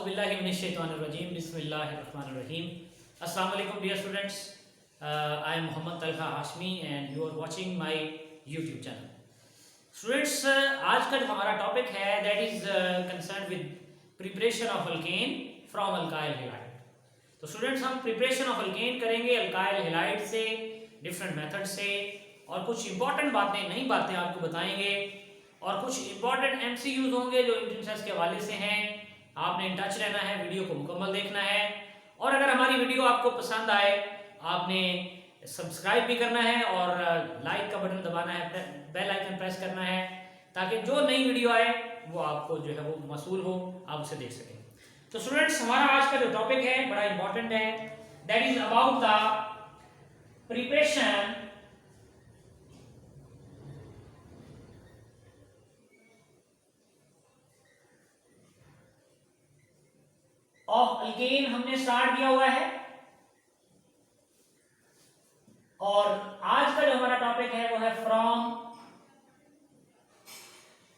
Auzubillahiminash-shaytanir-rajim. Bismillahir-rahmanir-rahim. Assalamu alaikum dear students. I am Muhammad Talha Hashmi and you are watching my YouTube channel. Students, आज का जो हमारा topic है that is concerned with preparation of alkane from alkyl halide. तो students हम preparation of alkane करेंगे alkyl halide से, different method से, और कुछ इंपॉर्टेंट नई बातें आपको बताएंगे और कुछ इंपॉर्टेंट एमसीक्यूज होंगे जो इंट्रेंस के हवाले से हैं। आपने इन टच रहना है, वीडियो को मुकम्मल देखना है और अगर हमारी वीडियो आपको पसंद आए आपने सब्सक्राइब भी करना है और लाइक का बटन दबाना है, बेल आइकन प्रेस करना है ताकि जो नई वीडियो आए वो आपको जो है वो मसूल हो, आप उसे देख सकें। तो स्टूडेंट्स हमारा आज का जो टॉपिक है बड़ा इंपॉर्टेंट है, that is about the preparation of alkane. हमने स्टार्ट किया हुआ है और आज का जो हमारा टॉपिक है वो है from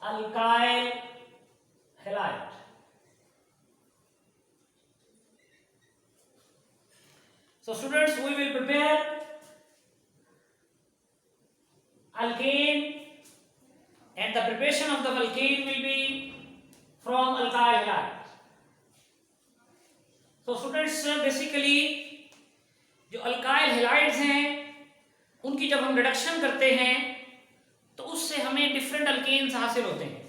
alkyl halide. So students, we will prepare alkane and the preparation of the alkane will be from alkyl halide. So students, basically जो alkyl halides हैं उनकी जब हम रिडक्शन करते हैं तो उससे हमें डिफरेंट अल्केन्स हासिल होते हैं।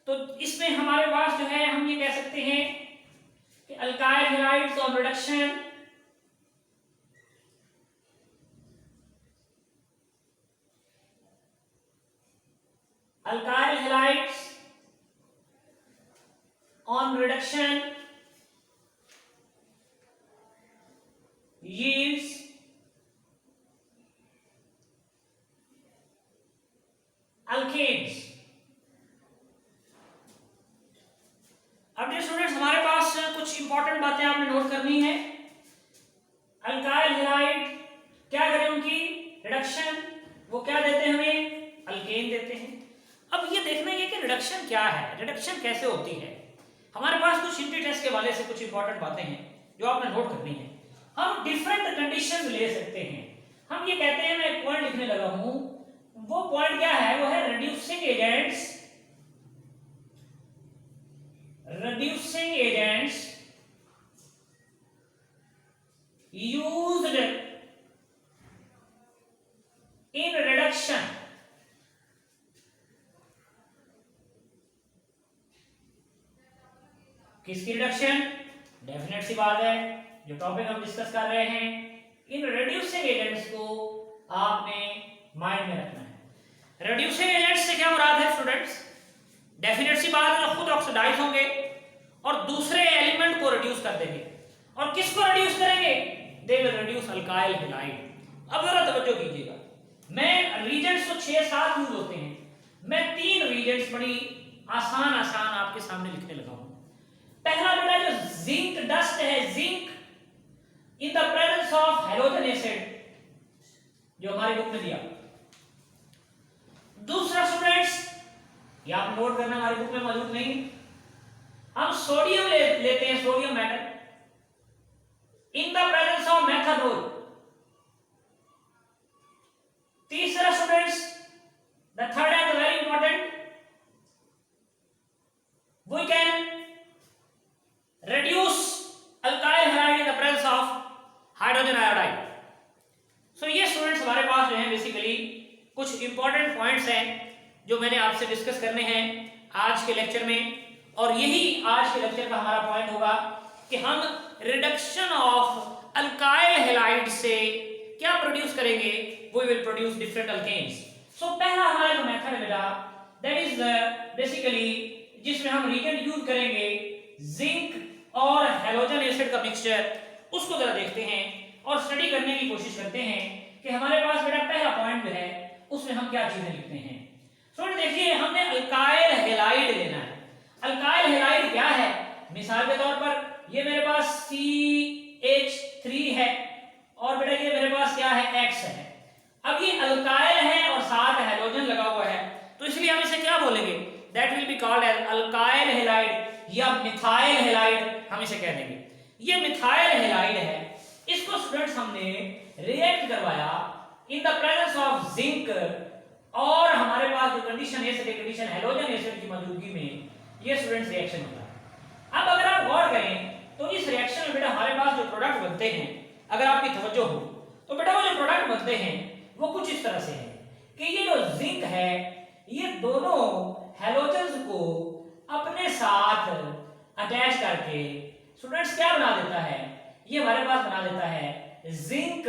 तो इसमें हमारे पास जो है हम ये कह सकते हैं कि alkyl halides on reduction alkyl halides on reduction yields alkanes। अब डियर स्टूडेंट्स हमारे पास कुछ इंपॉर्टेंट बातें आपने नोट करनी है। अल्काइल हैलाइड क्या करें, उनकी रिडक्शन, वो क्या देते हैं हमें, अल्केन देते हैं। अब ये देखना है कि रिडक्शन क्या है, रिडक्शन कैसे होती है। हमारे पास कुछ इंट्री टेस्ट के वाले से कुछ इंपॉर्टेंट बातें हैं जो आपने नोट करनी है। हम डिफरेंट कंडीशंस ले सकते हैं। हम ये कहते हैं, मैं एक पॉइंट लिखने लगा हूं, वो पॉइंट क्या है, वो है reducing agents, reducing agents used in reduction किसकी रिडक्शन, डेफिनेट सी बात है जो टॉपिक हम डिस्कस कर रहे हैं, इन रिड्यूसिंग एजेंट्स को आपने माइंड में रखना है। रिड्यूसिंग एजेंट्स से क्या मुराद है स्टूडेंट्स, डेफिनेट सी बात है जो खुद ऑक्सीडाइज होंगे और दूसरे एलिमेंट को रिड्यूस कर देंगे। और किसको रिड्यूस करेंगे, they will reduce alkyl halide. अब जरा तवज्जो कीजिएगा, मैं रीजेंट्स तो 6-7 यूज होते हैं, मैं 3 रीजेंट्स बड़ी आसान आपके सामने लिखने लगा हूं। पहला बेटा जो जिंक डस्ट है, zinc in the presence of halogen acid जो हमारी बुक में दिया। दूसरा स्टूडेंट्स, ये आप नोट करना, हमारी बुक में मौजूद नहीं, हम सोडियम लेते हैं, sodium metal in the presence of methanol. तीसरा students, the third and very important, we can reduce alkyl halide in the presence of hydrogen iodide। So ये स्टूडेंट्स हमारे पास जो है बेसिकली कुछ इंपॉर्टेंट पॉइंट्स हैं जो मैंने आपसे डिस्कस करने हैं आज के लेक्चर में, और यही आज के लेक्चर का हमारा पॉइंट होगा कि हम रिडक्शन ऑफ अल्काइल हैलाइड से क्या प्रोड्यूस करेंगे, we will produce different alkanes. So पहला हमारा जो मेथड है बेटा, दैट इज बेसिकली जिसमें हम रिएजेंट यूज करेंगे जिंक और हैलोजन एसिड का मिक्सचर, उसको जरा देखते हैं और स्टडी करने की कोशिश करते हैं कि हमारे पास बेटा पहला पॉइंट जो है उसमें हम क्या चीजें लिखते हैं। सो देखिए, हमने अल्काइल हैलाइड लेना है। अल्काइल हैलाइड क्या है, मिसाल के तौर पर ये मेरे पास CH3 है और बेटा ये मेरे पास क्या है, X है। अब ये अल्काइल है और साथ हैलोजन लगा हुआ है, तो इसलिए हम इसे क्या बोलेंगे, that will be called as alkyl halide. या मिथाइल हैलाइड हम इसे कह देंगे। ये मिथाइल हैलाइड है, इसको स्टूडेंट्स हमने रिएक्ट करवाया इन द प्रेजेंस ऑफ जिंक, और हमारे पास जो कंडीशन है सेकेंड कंडीशन हैलोजन एसिड की मौजूदगी में ये स्टूडेंट्स रिएक्शन होता है। अब अगर आप गौर करें तो इस रिएक्शन में बेटा हमारे पास जो प्रोडक्ट बनते हैं, अगर आपकी तवज्जो हो तो बेटा वो जो प्रोडक्ट बनते हैं वो कुछ इस तरह से है कि ये जो जिंक है ये दोनों हैलोजन्स को अपने साथ अटैच करके स्टूडेंट्स क्या बना देता है, ये हमारे पास बना देता है जिंक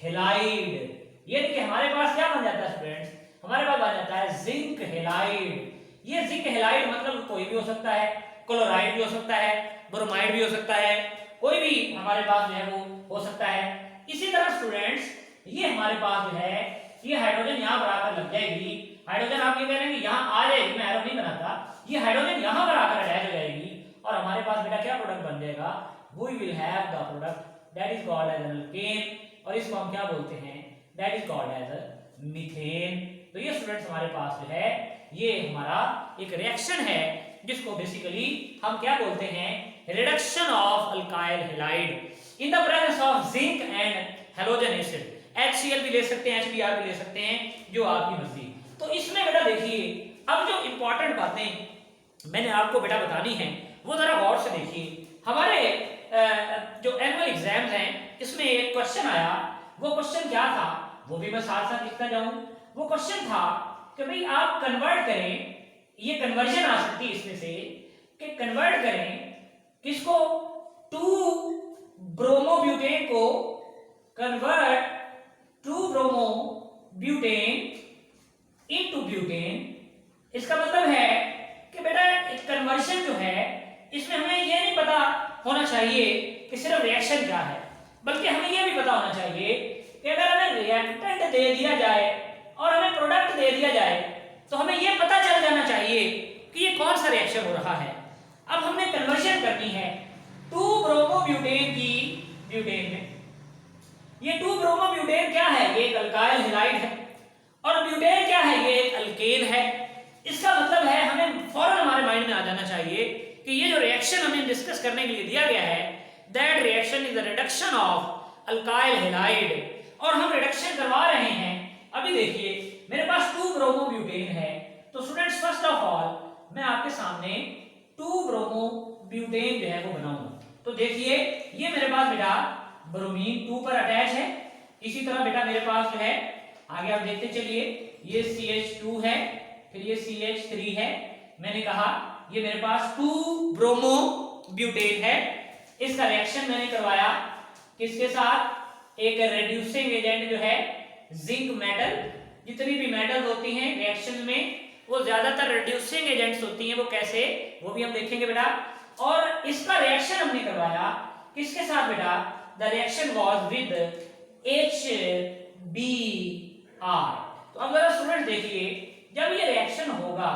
हैलाइड। ये देखिए हमारे पास क्या बन जाता है स्टूडेंट्स, हमारे पास बन जाता है जिंक हैलाइड। ये जिंक हैलाइड मतलब कोई भी हो सकता है, क्लोराइड भी हो सकता है, ब्रोमाइड भी हो सकता है, कोई भी हमारे पास जो है वो हो सकता है। इसी तरह स्टूडेंट्स ये हमारे पास जो है ये हाइड्रोजन यहाँ पर आकर लग जाएगी, हाइड्रोजन आप ये कह रहे हैं कि यहाँ आ जाएगी, मैं एरो नहीं बनाता, ये हाइड्रोजन यहाँ पर आकर अटैच हो जाएगी और हमारे पास बेटा क्या प्रोडक्ट बन जाएगा, we will have the product that is called as alkane, और इसको हम क्या बोलते हैं, that is called as methane. तो ये स्टूडेंट्स हमारे पास जो है ये हमारा एक रिएक्शन है जिसको बेसिकली हम क्या बोलते हैं, reduction of alkyl halide in the presence of zinc and halogen acid. HCl भी ले सकते हैं, HBr भी ले सकते हैं, जो आपकी मर्जी। तो इसमें बेटा देखिए अब जो इंपॉर्टेंट बातें मैंने आपको बेटा बतानी है वो जरा गौर से देखिए। हमारे जो एनुअल एग्जाम्स हैं इसमें एक क्वेश्चन आया, वो क्वेश्चन क्या था वो भी मैं साथ साथ लिखता जाऊं। वो क्वेश्चन था कि भाई आप कन्वर्ट करें, ये कन्वर्जन आ सकती है इसमें से कि कन्वर्ट करें किसको, 2 ब्रोमोब्यूटेन को कन्वर्ट 2 ब्रोमोब्यूटेन इनटू ब्यूटेन। इसका मतलब है कि बेटा कन्वर्जन जो है इसमें हमें ये नहीं पता होना चाहिए कि सिर्फ रिएक्शन क्या है, बल्कि हमें ये भी पता होना चाहिए कि अगर हमें रिएक्टेंट दे दिया जाए और हमें प्रोडक्ट दे दिया जाए तो हमें ये पता चल जाना चाहिए कि ये कौन सा रिएक्शन हो रहा है। अब हमने कन्वर्जन करनी है 2 ब्रोमोब्यूटेन की ब्यूटेन में। ये 2 ब्रोमोब्यूटेन क्या है, ये एक अल्काइल हैलाइड है, और ब्यूटेन क्या है, ये एक अल्केन है। इसका मतलब है हमें फौरन हमारे माइंड में आ जाना चाहिए कि ये जो रिएक्शन हमें डिस्कस करने के लिए दिया गया है that reaction is the reduction of alkyl halide, और हम रिडक्शन करवा रहे हैं। अभी देखिए मेरे पास 2 ब्रोमोब्यूटेन है, तो स्टूडेंट्स फर्स्ट ऑफ ऑल मैं आपके सामने 2 ब्रोमोब्यूटेन जो है वो बनाऊंगा। तो देखिए ये मेरे पास बेटा ब्रोमीन 2 पर अटैच है, इसी तरह बेटा मेरे पास जो है आगे आप देखते चलिए ये CH2 है, फिर ये CH3 है। मैंने कहा ये मेरे पास 2 ब्रोमोब्यूटेन है, इसका रिएक्शन मैंने करवाया किसके साथ, एक रिड्यूसिंग एजेंट जो है जिंक मेटल। जितनी भी मेटल्स होती हैं रिएक्शन में वो ज्यादातर रिड्यूसिंग एजेंट्स होती हैं, वो कैसे वो भी हम देखेंगे बेटा। और इसका रिएक्शन हमने करवाया किसके साथ बेटा, the reaction was with HBr। तो अब जरा स्टूडेंट देखिए जब ये रिएक्शन होगा,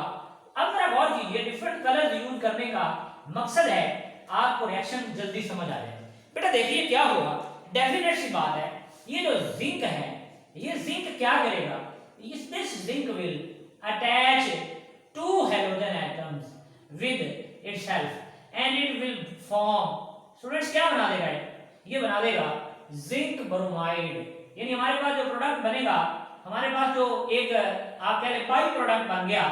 अब जरा गौर कीजिए, डिफरेंट कलर यूज करने का मकसद है आपको रिएक्शन जल्दी समझ आ जाए। बेटा देखिए क्या होगा, डेफिनेट सी बात है, ये जो जिंक है ये जिंक क्या करेगा, this zinc will attach 2 halogen atoms with itself and it will form, students क्या बना देगा, ये बना देगा जिंक ब्रोमाइड। यानी हमारे पास जो प्रोडक्ट बनेगा, हमारे पास जो एक आप कह रहे बाई प्रोडक्ट बन गया,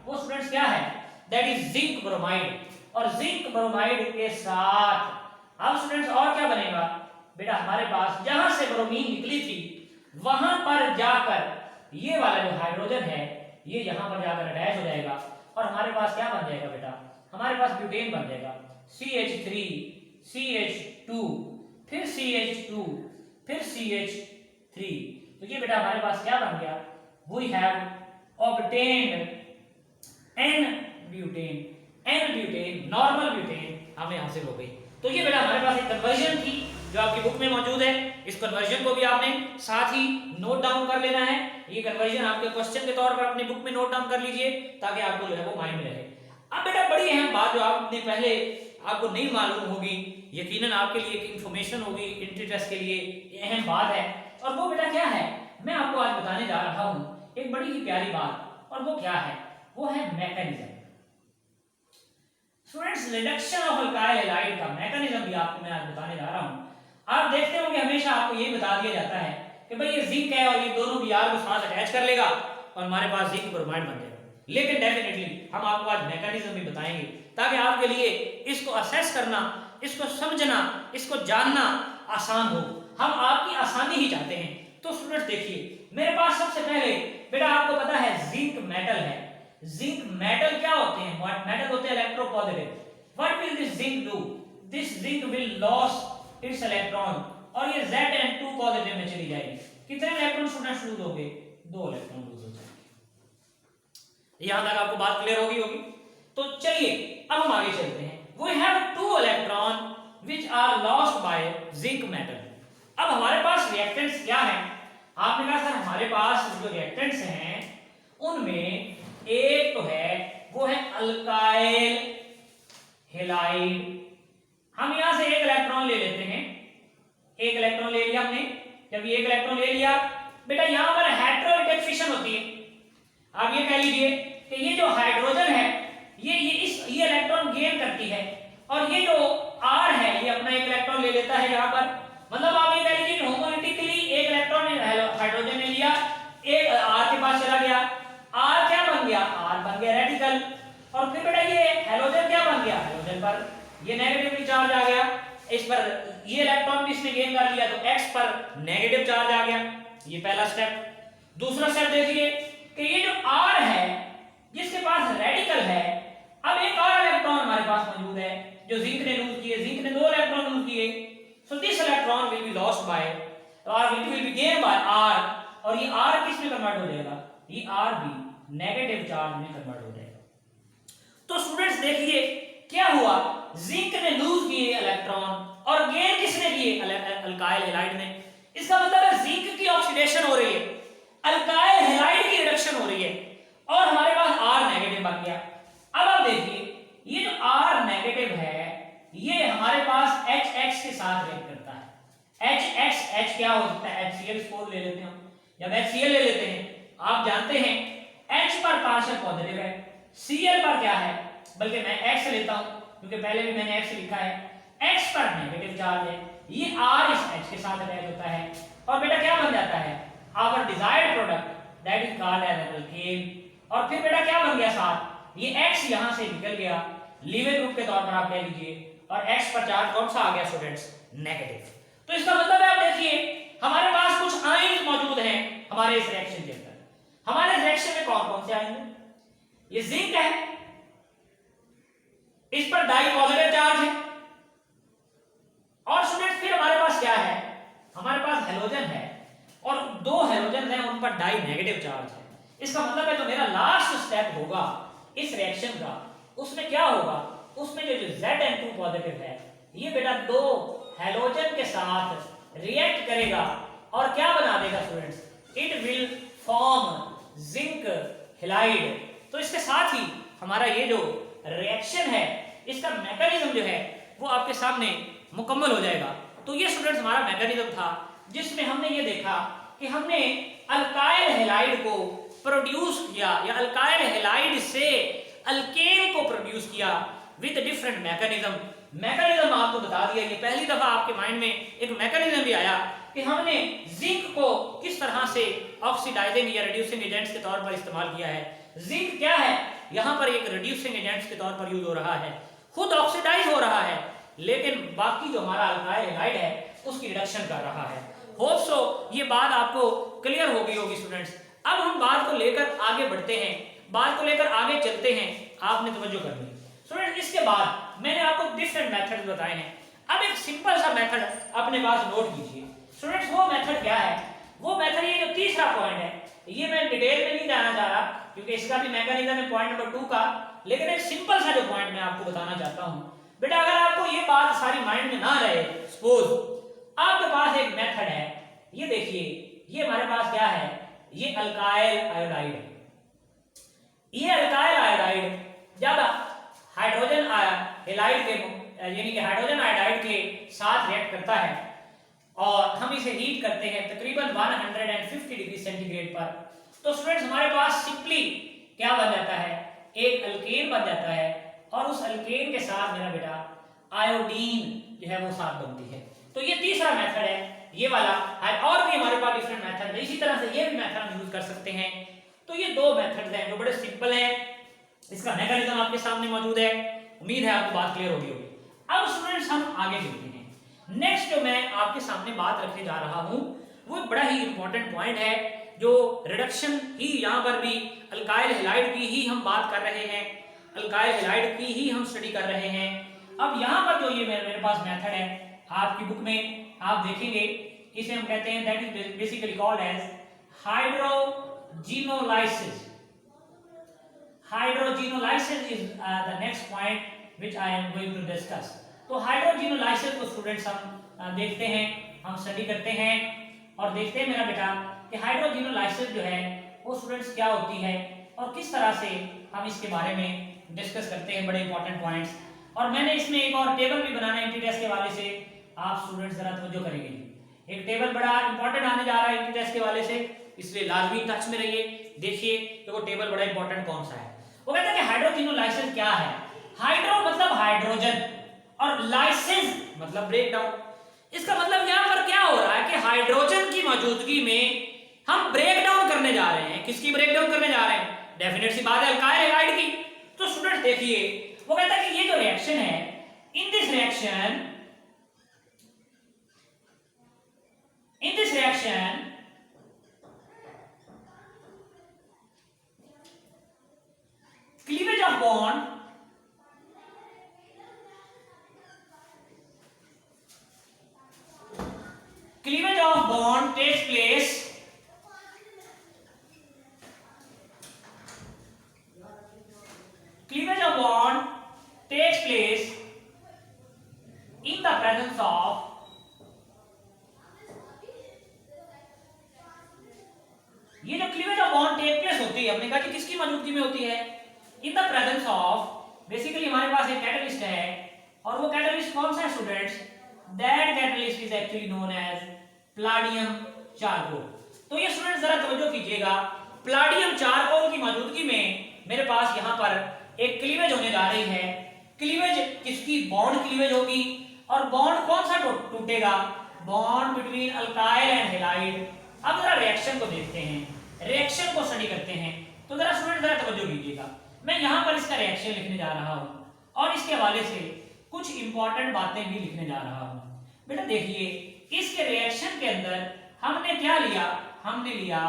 वो स्टूडेंट्स क्या है, दैट इज जिंक ब्रोमाइड। और जिंक ब्रोमाइड के साथ अब स्टूडेंट्स और क्या बनेगा बेटा, हमारे पास जहां से ब्रोमीन निकली थी वहां पर जाकर ये वाला जो हाइड्रोजन है ये यहां पर जाकर अटैच हो जाएगा, और हमारे पास क्या बन जाएगा बेटा, हमारे पास ब्यूटेन बन जाएगा, CH3 CH2 फिर CH2 फिर CH3। तो ये बेटा हमारे पास क्या बन गया, we have obtained N butane normal butane हमें हासिल हो गई। तो ये बेटा हमारे पास एक कन्वर्जन थी जो आपकी बुक में मौजूद है, इस कन्वर्जन को भी आपने साथ ही नोट डाउन कर लेना है। ये कन्वर्जन आपके क्वेश्चन के तौर पर अपनी बुक में नोट डाउन कर लीजिए ताकि आपको जो है वो माइंड में रहे। अब बेटा बड़ी अहम बात जो आपने पहले आपको नहीं मालूम होगी, यकीनन आपके लिए एक इंफॉर्मेशन होगी एंट्री टेस्ट के लिए, ये अहम बात है, और वो बेटा क्या है मैं आपको आज बताने जा रहा हूं एक बड़ी ही प्यारी बात, और वो क्या है, वो है mechanism. Students reduction of alkyl halide का मैकेनिज्म भी आपको मैं आज बताने जा रहा हूं। आप देखते होंगे हमेशा आपको ये बता दिया जाता है कि भाई ये जिंक है और ये दोनों Br को साथ अटैच कर लेगा और हमारे पास जिंक ब्रोमाइड बन जाएगा। लेकिन डेफिनेटली हम आपको आज मैकेनिज्म भी बताएंगे ताकि आपके लिए इसको असेस करना, इसको समझना, इसको जानना आसान हो। हम आपकी आसानी ही चाहते हैं। तो स्टूडेंट्स देखिए, मेरे पास सबसे पहले बेटा आपको पता है जिंक मेटल है। जिंक मेटल क्या होते हैं? व्हाट मेटल होते हैं? Electropositive. What will this zinc do? This zinc will loss it's electron और ये Zn2 पॉजिटिव में चली जाएगी। कितने इलेक्ट्रॉन स्टूडेंट्स लूज हो गए? 2 इलेक्ट्रॉन लूज हो जाएंगे। यहां तक आपको बात क्लियर होगी? तो चलिए अब हम आगे चलते हैं। We have 2 electron which are lost by zinc metal। अब हमारे पास रिएक्टेंट्स क्या हैं? आपने कहा सर हमारे पास जो रिएक्टेंट्स हैं उनमें एक तो है वो है अल्काइल हैलाइड। हम यहां से एक इलेक्ट्रॉन ले लेते हैं। एक इलेक्ट्रॉन ले लिया हमने। जब ये एक इलेक्ट्रॉन ले लिया बेटा यहां पर हेटेरोएटॉमिक फिशन होती है। आप ये कह लीजिए कि ये जो हाइड्रोजन है ये इलेक्ट्रॉन गेन करती है और ये जो R है ये अपना एक इलेक्ट्रॉन ले लेता है यहां पर। मतलब आप ये कह लीजिए होमोलिटिकली एक इलेक्ट्रॉन हाइड्रोजन ने लिया, एक R के पास चला गया। R क्या बन गया? R बन गया रेडिकल। और फिर बेटा ये हैलोजन क्या बन गया? हैलोजन पर ये नेगेटिवली चार्ज आ गया। इस पर ये इलेक्ट्रॉन भी इसने गेन कर लिया तो X पर नेगेटिव चार्ज आ गया। ये पहला स्टेप। दूसरा स्टेप देखिए कि ये जो R है जिसके पास रेडिकल है, अब एक और इलेक्ट्रॉन हमारे पास मौजूद है जो जिंक ने लूज किए। जिंक ने 2 इलेक्ट्रॉन लूज किए। So this electron will be lost by और it will be gain by R और ये R किस में कन्वर्ट हो जाएगा? ये R भी नेगेटिव चार्ज में कन्वर्ट हो जाएगा। तो स्टूडेंट्स देखिए क्या हुआ? जिंक ने लूज किए इलेक्ट्रॉन और गेन किसने किए? अल्काइल हैलाइड ने। इसका मतलब है जिंक की ऑक्सीडेशन हो रही है, अल्काइल हैलाइड की रिडक्शन हो रही है और हमारे पास R नेगेटिव बन गया। अब आप देखिए ये जो R नेगेटिव है ये हमारे पास HX के साथ रिएक्ट करता है। H क्या हो सकता है? HCl सपोज ले लेते हैं हम। जब HCl ले लेते हैं आप जानते हैं H पर पार्शियल पॉजिटिव है, Cl पर क्या है? बल्कि मैं X लेता हूं क्योंकि पहले भी मैंने X लिखा है। X पर नेगेटिव चार्ज है, ये R इस H के साथ अटैच होता है और बेटा क्या बन जाता है? Our desired product that is called as alkane. और फिर बेटा क्या बन गया साथ? ये X यहां से निकल गया लीविंग ग्रुप के तौर पर आप कह लीजिए और X पर चार्ज कौन सा आ गया स्टूडेंट्स? नेगेटिव। तो इसका मतलब है आप देखिए हमारे पास कुछ आयन मौजूद हैं हमारे इस रिएक्शन के अंदर। हमारे रिएक्शन में कौन-कौन से आयन हैं? ये जिंक है, इस पर डाई पॉजिटिव चार्ज है और स्टूडेंट्स फिर हमारे पास क्या है? हमारे पास हैलोजन है और 2 हैलोजन हैं उन पर डाई नेगेटिव चार्ज है। इसका मतलब है जो मेरा लास्ट स्टेप होगा इस रिएक्शन का उसमें क्या होगा? उसमें जो Zn2 पॉजिटिव है ये बेटा 2 हैलोजन के साथ रिएक्ट करेगा और क्या बना देगा students? It will form zinc halide. तो इसके साथ ही हमारा ये जो रिएक्शन है इसका मैकेनिज्म जो है वो आपके सामने मुकम्मल हो जाएगा। तो ये स्टूडेंट्स हमारा मैकेनिज्म था जिसमें हमने ये देखा कि हमने अल्काइल हैलाइड को प्रोड्यूस किया या अल्काइल हैलाइड से अल्केन को प्रोड्यूस किया विद डिफरेंट मैकेनिज्म आपको बता दिया। ये पहली दफा आपके माइंड में एक मैकेनिज्म भी आया कि हमने जिंक को किस तरह से ऑक्सीडाइजिंग या रिड्यूसिंग एजेंट्स के तौर पर इस्तेमाल किया है। जिंक क्या है? यहां पर एक रिड्यूसिंग एजेंट्स के तौर पर यूज हो रहा है, खुद ऑक्सीडाइज हो रहा है लेकिन बाकी जो हमारा अल्काइल हैलाइड है उसकी रिडक्शन कर रहा है। होप सो ये बात आपको क्लियर हो गई होगी स्टूडेंट्स। अब हम बात को लेकर आगे बढ़ते हैं, बात को लेकर आगे चलते हैं। आपने तवज्जो करनी स्टूडेंट। इसके बाद मैंने आपको डिफरेंट मेथड्स बताए हैं। अब एक सिंपल सा मेथड अपने पास नोट कीजिए स्टूडेंट्स। वो मेथड क्या है? वो मेथड ये जो तीसरा पॉइंट है ये मैं डिटेल में नहीं जाना चाह रहा क्योंकि इसका भी मैकेनिज्म है पॉइंट नंबर 2 का, लेकिन एक सिंपल सा जो पॉइंट मैं आपको बताना चाहता हूं बेटा, अगर आपको ये बात सारी माइंड में ना रहे, सपोज आपके पास एक मेथड है, ये देखिए ये हमारे पास क्या है? ये अल्काइल आयोडाइड है। ये अल्काइल आयोडाइड जब हाइड्रोजन हैलाइड के यानी कि हाइड्रोजन आयोडाइड के साथ रिएक्ट करता है और हम इसे हीट करते हैं तकरीबन 150 डिग्री सेंटीग्रेड पर, तो स्टूडेंट्स हमारे पास सिंपली क्या बन जाता है? एक अल्केन बन जाता है और उस अल्केन के साथ मेरा बेटा आयोडीन जो है वो साथ बनती है। तो ये तीसरा मेथड है ये वाला है, और भी हमारे पास डिफरेंट मेथड है, इसी तरह से ये भी मेथड हम यूज कर सकते हैं। तो ये दो मेथड्स हैं जो बड़े सिंपल हैं, इसका मैकेनिज्म आपके सामने मौजूद है, उम्मीद है आपको बात क्लियर होगी। अब स्टूडेंट्स हम आगे चलते हैं। नेक्स्ट जो मैं आपके सामने बात रखने जा रहा हूं वो बड़ा ही इंपॉर्टेंट पॉइंट है, जो रिडक्शन ही यहाँ पर भी अल्काइल हैलाइड की ही हम बात कर रहे हैं, अल्काइल हैलाइड की ही हम स्टडी कर रहे हैं। अब यहाँ पर जो ये मेरे पास मेथड है आपकी बुक में आप देखेंगे, इसे हम कहते हैं that is basically called as hydrogenolysis. Hydrogenolysis is the next point which I am going to discuss। तो हाइड्रोजिनोलाइसिस को स्टूडेंट्स हम देखते हैं, हम स्टडी करते हैं और देखते हैं मेरा बेटा कि हाइड्रोजिनोलाइसिस जो है वो स्टूडेंट्स क्या होती है और किस तरह से हम इसके बारे में डिस्कस करते हैं, बड़े इंपॉर्टेंट पॉइंट्स। और मैंने इसमें एक और टेबल भी बनाना है एमटी टेस्ट के हवाले से, आप स्टूडेंट्स जरा तवज्जो करेंगे। एक टेबल बड़ा इंपॉर्टेंट आने जा रहा है एमटी टेस्ट के हवाले से, इसलिए लाजमी टच में रहिए, देखिए कि वो टेबल बड़ा इंपॉर्टेंट कौन सा है। वो कहता है कि हाइड्रोजिनोलाइसिस क्या है। हाइड्रो मतलब हाइड्रोजन और लाइसिस मतलब ब्रेकडाउन। इसका मतलब यहां पर क्या हो रहा है कि हाइड्रोजन की मौजूदगी में हम ब्रेक डाउन करने जा रहे हैं। किसकी ब्रेक डाउन करने जा रहे हैं? डेफिनेट सी बात है अल्काइल हैलाइड की। तो स्टूडेंट देखिए वो कहता है कि ये जो रिएक्शन है, in this reaction cleavage of bond takes place in the presence of ये जो cleavage of bond take place होती है, हमने कहा कि किसकी मौजूदगी में होती है? इन द प्रेजेंस ऑफ, बेसिकली हमारे पास एक कैटलिस्ट है और वो कैटलिस्ट कौन सा है students? That catalyst is actually known as palladium charcoal. तो ये स्टूडेंट्स जरा तवज्जो कीजिएगा, प्लाडियम चारकोल की मौजूदगी में मेरे पास यहाँ पर एक क्लीवेज होने जा रही है। क्लीवेज किसकी? बॉन्ड क्लीवेज होगी। और बॉन्ड कौन सा टूटेगा? Bond between alkyl and halide. अब जरा रिएक्शन को देखते हैं, रिएक्शन को स्टडी करते हैं। तो जरा स्टूडेंट जरा तवज्जो कीजिएगा, मैं यहाँ पर इसका रिएक्शन लिखने जा रहा हूँ और इसके हवाले से कुछ इंपॉर्टेंट बातें भी लिखने जा रहा हूँ। बेटा देखिए इसके रिएक्शन के अंदर हमने क्या लिया? हमने लिया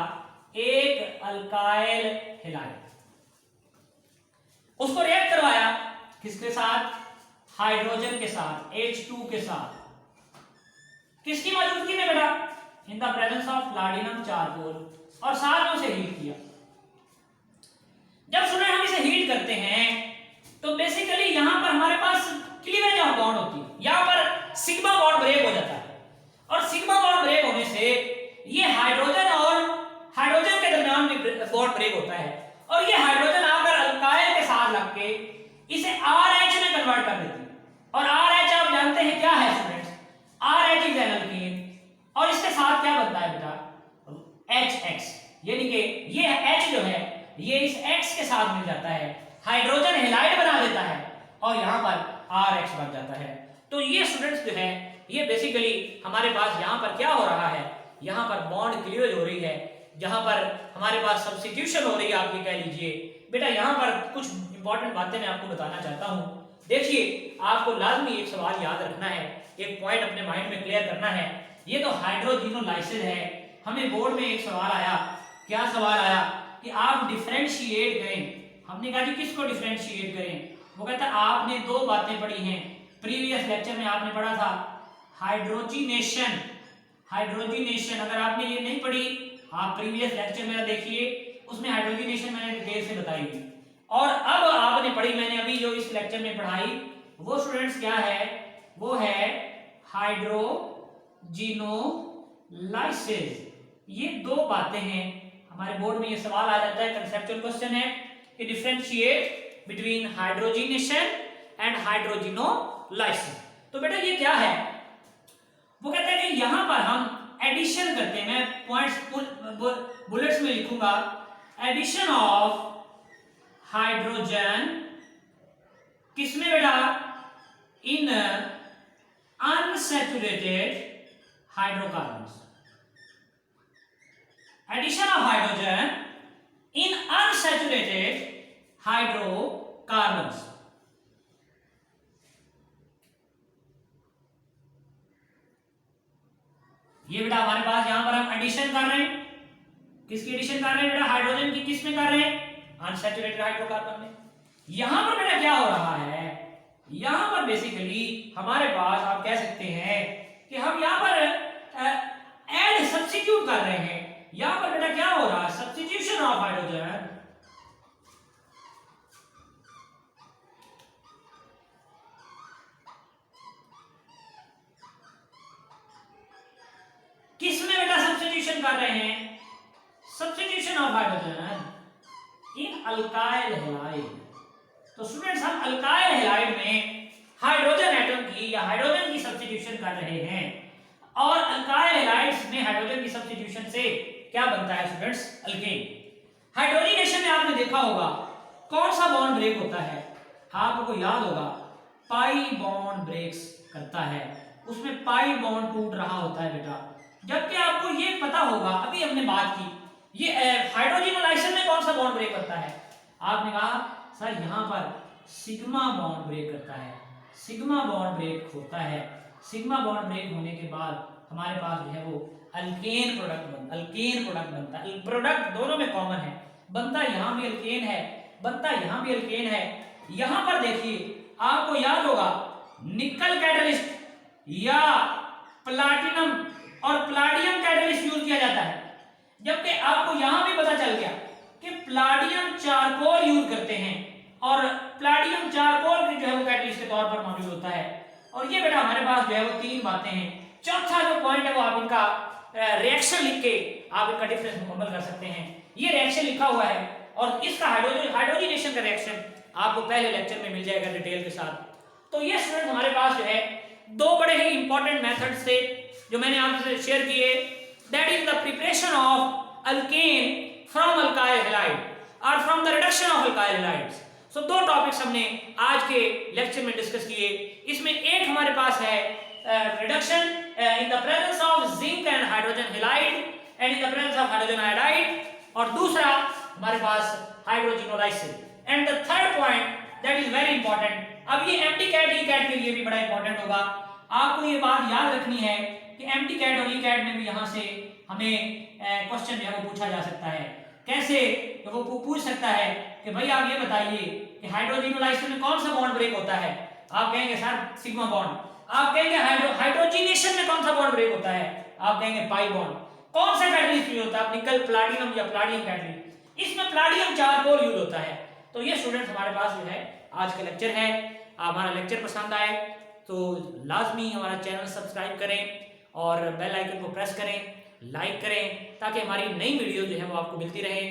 एक अल्काइल हैलाइड, उसको रिएक्ट करवाया किसके साथ? हाइड्रोजन के साथ, H2 के साथ। किसकी मौजूदगी में बेटा? इन the presence of platinum charcoal, और साथ में उसे हीट किया। जब स्टूडेंट हम इसे हीट करते हैं तो बेसिकली यहां पर हमारे पास क्लीवेज ऑफ बॉन्ड होती है, यहां पर सिग्मा बॉन्ड ब्रेक हो जाता है और सिग्मा बॉन्ड ब्रेक होने से ये हाइड्रोजन और हाइड्रोजन के दरमियान भी बॉन्ड ब्रेक होता है और ये हाइड्रोजन आकर अल्काइल के साथ लगके इसे RH में कन्वर्ट कर देती है। और RH आप जानते हैं क्या है students? RH is an alkyne और इसके साथ क्या बनता है बेटा? HX, यानी कि ये H जो है ये इस X के साथ मिल जाता है, हाइड्रोजन हैलाइड बना देता है और यहाँ पर RH बन जाता है। तो ये स्टूडेंट्स जो है ये बेसिकली हमारे पास यहाँ पर क्या हो रहा है? यहाँ पर बॉन्ड क्लीवेज हो रही है, जहाँ पर हमारे पास सब्स्टिट्यूशन हो रही है, आपकी कह लीजिए। बेटा यहाँ पर कुछ इंपॉर्टेंट बातें मैं आपको बताना चाहता हूँ। देखिए आपको लाजमी एक सवाल याद रखना है, एक पॉइंट अपने माइंड में क्लियर करना है। ये तो हाइड्रोजिनोलाइसिस है, हमें बोर्ड में एक सवाल आया, क्या सवाल आया कि आप डिफरेंशिएट करें। हमने कहा कि किसको डिफरेंशिएट करें? वो कहता है आपने दो बातें पढ़ी हैं, प्रीवियस लेक्चर में आपने पढ़ा था हाइड्रोजिनेशन। हाइड्रोजिनेशन अगर आपने ये नहीं पढ़ी, आप प्रीवियस लेक्चर मेरा देखिए, उसमें हाइड्रोजिनेशन मैंने डिटेल से बताई थी। और अब आपने पढ़ी मैंने अभी जो इस लेक्चर में पढ़ाई, वो स्टूडेंट्स क्या है? वो है हाइड्रोजिनोलाइसिस। ये दो बातें हैं, हमारे बोर्ड में ये सवाल आ जाता है, कंसेप्चुअल क्वेश्चन है कि डिफरेंशिएट बिटवीन हाइड्रोजिनेशन एंड हाइड्रोजिनोलाइसिस। तो बेटा ये क्या है? वो कहते हैं कि यहां पर हम एडिशन करते हैं, मैं पॉइंट्स बुलेट्स में लिखूंगा, एडिशन ऑफ हाइड्रोजन किसमें बेटा? In unsaturated hydrocarbons. Addition of hydrogen in unsaturated hydrocarbons. ये बेटा हमारे पास यहां पर हम एडिशन कर रहे हैं। किसकी एडिशन कर रहे हैं बेटा? हाइड्रोजन की। किस में कर रहे हैं? अनसैचुरेटेड हाइड्रोकार्बन में। यहां पर बेटा क्या हो रहा है? यहां पर बेसिकली हमारे पास आप कह सकते हैं कि हम यहां पर ऐड सब्स्टिट्यूट कर रहे हैं। यहां पर बेटा क्या हो रहा है? सब्स्टिट्यूशन ऑफ हाइड्रोजन किसमें बेटा सब्स्टिट्यूशन कर रहे हैं? Substitution of hydrogen in alkyl halide. तो स्टूडेंट्स हम अल्काइल हैलाइड में हाइड्रोजन एटम की या हाइड्रोजन की सब्स्टिट्यूशन कर रहे हैं। और अल्काइल हैलाइड्स में हाइड्रोजन की सब्स्टिट्यूशन से क्या बनता है स्टूडेंट्स? अल्केन। हाइड्रोजनेशन में आपने देखा होगा कौन सा बॉन्ड ब्रेक होता है? आपको याद होगा पाई बॉन्ड ब्रेक्स करता है, उसमें पाई बॉन्ड टूट रहा होता है बेटा। जबकि आपको ये पता होगा, अभी हमने बात की, ये हाइड्रोजनलाइजेशन में कौन सा बॉन्ड ब्रेक करता है? आपने कहा सर यहाँ पर सिग्मा बॉन्ड ब्रेक करता है। सिग्मा बॉन्ड ब्रेक होता है। सिग्मा बॉन्ड ब्रेक होने के बाद हमारे पास जो है वो अल्केन प्रोडक्ट बनता है। प्रोडक्ट दोनों में कॉमन है, बनता यहाँ भी अल्केन है, बनता यहाँ भी अल्केन है। यहाँ पर देखिए आपको याद होगा निकल कैटलिस्ट या प्लाटिनम और प्लाडियम कैटलिस्ट यूज किया जाता है। जबकि आपको यहां भी पता चल गया कि प्लाडियम चारकोल यूज करते हैं और प्लाडियम चारकोल जो है वो कैटलिस्ट के तौर पर मौजूद होता है। और ये बेटा हमारे पास जो है वो तीन बातें हैं। चौथा जो पॉइंट है वो आप इनका रिएक्शन लिख के आप इनका डिफरेंस मुकम्मल कर सकते हैं। ये रिएक्शन लिखा हुआ है और इसका हाइड्रोजनेशन का रिएक्शन आपको पहले लेक्चर में मिल जाएगा डिटेल के साथ। तो ये स्टूडेंट हमारे पास जो है दो बड़े ही इंपॉर्टेंट मेथड्स थे जो मैंने आपसे शेयर किए। That is the preparation of alkane from alkyl halide और from the reduction of alkyl halides. So दो टॉपिक्स हमने आज के लेक्चर में डिस्कस किए। इसमें एक हमारे पास है reduction in the presence of zinc and hydrogen halide and in the presence of hydrogen iodide, और दूसरा हमारे पास hydrogenolysis. And the third point that is very important, अब ये एम्प्टी कैट ई कैट के लिए भी बड़ा इंपॉर्टेंट होगा। आपको ये बात याद रखनी है कि एम्प्टी कैट और ई कैट में भी यहाँ से हमें क्वेश्चन जो है वो पूछा जा सकता है। कैसे? तो वो पूछ सकता है कि भाई आप ये बताइए कि हाइड्रोजनोलाइजेशन में कौन सा बॉन्ड ब्रेक होता है? आप कहेंगे सर सिग्मा बॉन्ड। आप कहेंगे हाइड्रोजनेशन में कौन सा बॉन्ड ब्रेक होता है? आप कहेंगे पाई बॉन्ड। कौन सा कैटलिस्ट यूज होता है? निकल प्लाटिनम या प्लाडियम कैटलिस्ट। इसमें प्लाडियम चारकोल यूज होता है। तो ये स्टूडेंट्स हमारे पास जो है आज का लेक्चर है। हमारा लेक्चर पसंद आए तो लाजमी हमारा चैनल सब्सक्राइब करें और बेल आइकन को प्रेस करें, लाइक करें, ताकि हमारी नई वीडियो जो है वो आपको मिलती रहे।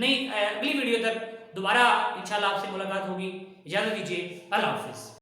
नई अगली वीडियो तक दोबारा इंशाल्लाह आपसे मुलाकात होगी। इजाजत दीजिए, अल्लाह हाफिज़।